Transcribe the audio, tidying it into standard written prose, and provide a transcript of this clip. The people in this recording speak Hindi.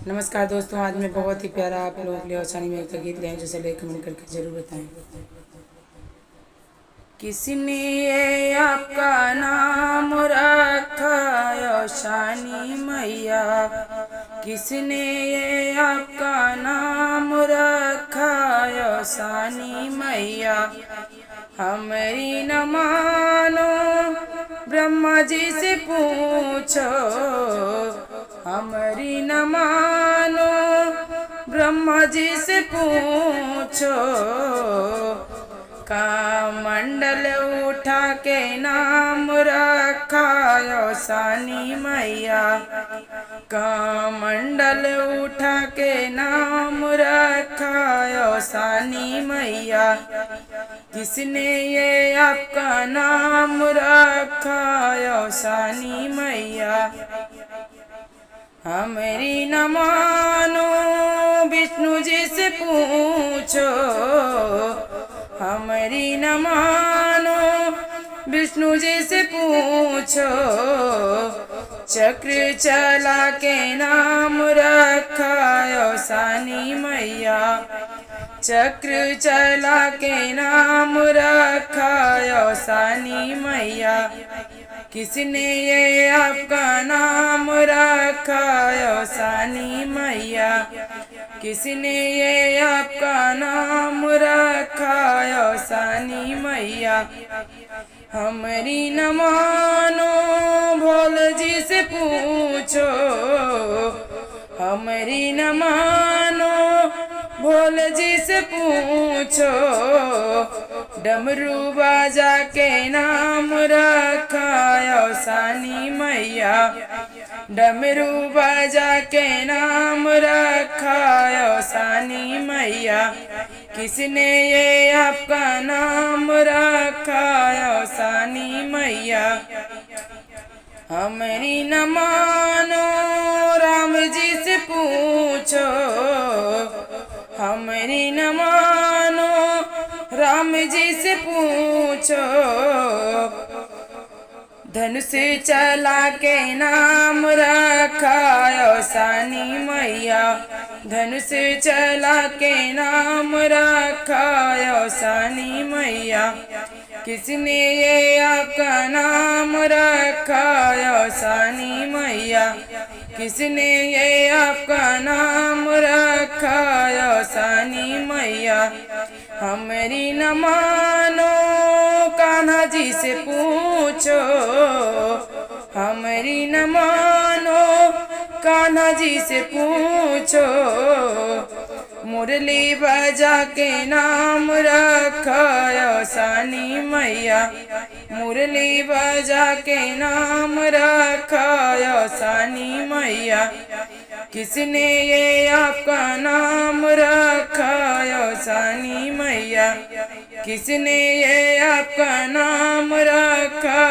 नमस्कार दोस्तों, आज मैं बहुत ही प्यारा आप लोगों के लिए औसानी में एक गीत ले आए, जो चलिए कमेंट करके ज़रूर बताएं। किसने ये आपका नाम रखा औसानी मैया, किसने ये आपका नाम रखा औसानी मैया। हमारी न मानो ब्रह्मा जी से पूछो, हमारी न मानो ब्रह्मा जी से पूछो। का मंडल उठा के नाम रखा औसानी मैया, का मंडल उठा के नाम रखा औसानी मैया। किसने ये आपका नाम रखा औसानी मैया। हमारी न मानो विष्णु जी से पूछो, हमारी न मानो विष्णु जी से पूछो। चक्र चला के नाम रखा औसानी मैया, चक्र चला के नाम रखा औसानी मैया। किसने ये आपका नाम रखा औसानी मैया, किसने ये आपका नाम रखा औसानी मैया। हमारी न मानो भोल जी से पूछो, हमारी न मानो भोल जी से पूछो। डमरू बाजा के नाम रखा औसानी मैया, डमरू बाजा के नाम रखा औसानी मैया। किसने ये आपका नाम रखा औसानी मैया। हमारी न मानो राम जी से पूछो, हमारी न मानो राम जी से पूछो। धनुष चला के नाम रखा औसानी मैया, धनुष चला के नाम रखा औसानी मैया। किसने ये आपका नाम रखा औसानी मैया, किसने ये आपका नाम रखा औसानी मैया। हमारी न मानो कान्हा जी से पूछो, हमारी न मानो कान्हा जी से पूछो। मुरली बजा के नाम रखा औसानी मैया, मुरली बजा के नाम रखा औसानी मैया। किसने ये आपका नाम रखा औसानी मैया, किसने ये आपका नाम रखा।